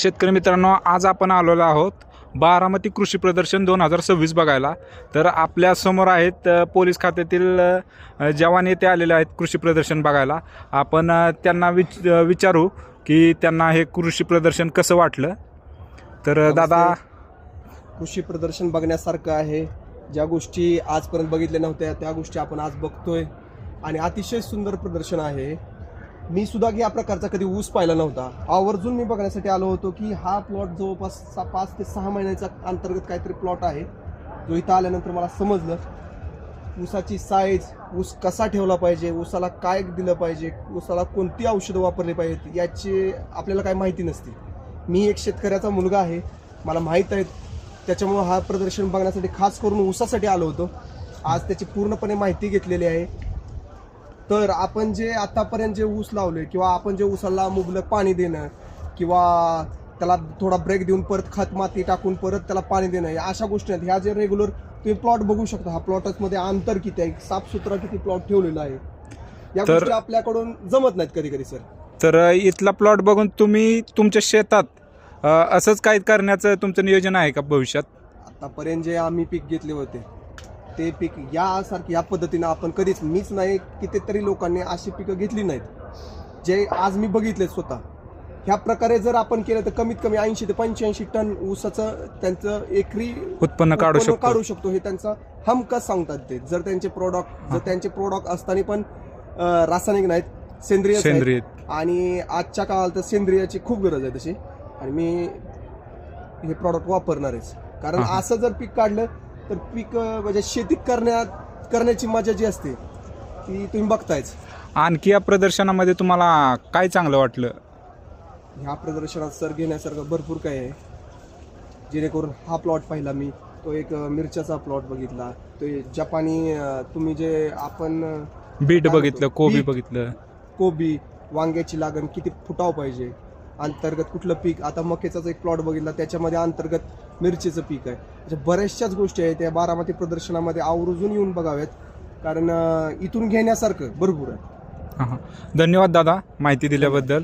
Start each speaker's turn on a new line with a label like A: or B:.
A: शेतकरी मित्रांनो, आज आपण आलेलो आहोत बारामती कृषी प्रदर्शन 2026 बघायला। तर आपल्या समोर आहेत पोलीस खात्यातील जवान येथे आलेले आहेत कृषी प्रदर्शन बघायला। आपण त्यांना विचारू की त्यांना हे कृषी प्रदर्शन कसं वाटलं। तर दादा,
B: कृषी प्रदर्शन बघण्यासारखं आहे। ज्या गोष्टी आजपर्यंत बघितल्या नव्हत्या त्या गोष्टी आपण आज बघतोय आणि अतिशय सुंदर प्रदर्शन आहे। मी सुद्धा या प्रकारचा कधी ऊस पाहिला नव्हता। आवर्जून मी बघण्यासाठी आलो होतो की हा प्लॉट जवळपास 5 ते 6 महिन्याचा अंतर्गत काहीतरी प्लॉट आहे, जो इथं आल्यानंतर मला समजलं ऊसाची साईज, ऊस कसा ठेवला पाहिजे, ऊसाला काय दिलं पाहिजे, ऊसाला कोणती औषधं वापरली पाहिजेत याची आपल्याला काही माहिती नसते। मी एक शेतकऱ्याचा मुलगा आहे, मला माहीत आहे, त्याच्यामुळं हा प्रदर्शन बघण्यासाठी खास करून ऊसासाठी आलो होतो। आज त्याची पूर्णपणे माहिती घेतलेली आहे। तर आपण जे आतापर्यंत जे ऊस लावले किंवा आपण जे ऊसाला मुबलक पाणी देणं किंवा त्याला थोडा ब्रेक देऊन परत खत माती टाकून परत त्याला पाणी देणं, या अशा गोष्टी आहेत। ह्या जे रेग्युलर तुम्ही प्लॉट बघू शकता, हा प्लॉटमध्ये अंतर किती आहे, साफसुथरा किती प्लॉट ठेवलेला आहे, या गोष्टी आपल्याकडून जमत नाहीत कधी कधी सर।
A: तर इथला प्लॉट बघून तुम्ही तुमच्या शेतात असंच काही करण्याचं तुमचं नियोजन आहे का भविष्यात?
B: आतापर्यंत जे आम्ही पीक घेतले होते ते पीक या पद्धतीनं आपण कधीच, मीच नाही कितीतरी लोकांनी अशी पिकं घेतली नाहीत जे आज मी बघितले स्वतः। ह्या प्रकारे जर आपण केलं तर कमीत कमी 80 ते 85 टन ऊसाचं त्यांचं एकरी
A: उत्पन्न काढू
B: शकतो हे त्यांचा हमखास सांगतात ते। जर त्यांचे प्रोडक्ट असताना पण रासायनिक नाहीत, सेंद्रिय आणि आजच्या काळात तर सेंद्रियाची खूप गरज आहे तशी, आणि मी हे प्रॉडक्ट वापरणारच। कारण असं जर पीक काढलं तर पीक म्हणजे शेती करण्याची मजा जी असते ती तुम्ही बघतायच।
A: आणखी या प्रदर्शनामध्ये तुम्हाला काय चांगलं वाटलं?
B: ह्या प्रदर्शनात सर घेण्यासारखं भरपूर काही आहे। जेणेकरून हा प्लॉट पाहिला मी, तो एक मिरच्याचा प्लॉट बघितला, तो जपानी तुम्ही जे आपण
A: बीट बघितलं, कोबी बघितलं,
B: कोबी, वांग्याची लागण किती फुटाव पाहिजे, अंतर्गत कुठलं पीक, आता मक्याचाच एक प्लॉट बघितला त्याच्यामध्ये अंतर्गत मिरचीचं पीक आहे। म्हणजे बऱ्याचशाच गोष्टी आहेत त्या बारामती प्रदर्शनामध्ये आवर्जून येऊन बघाव्यात, कारण इथून घेण्यासारखं भरपूर आहे।
A: धन्यवाद दादा माहिती दिल्याबद्दल।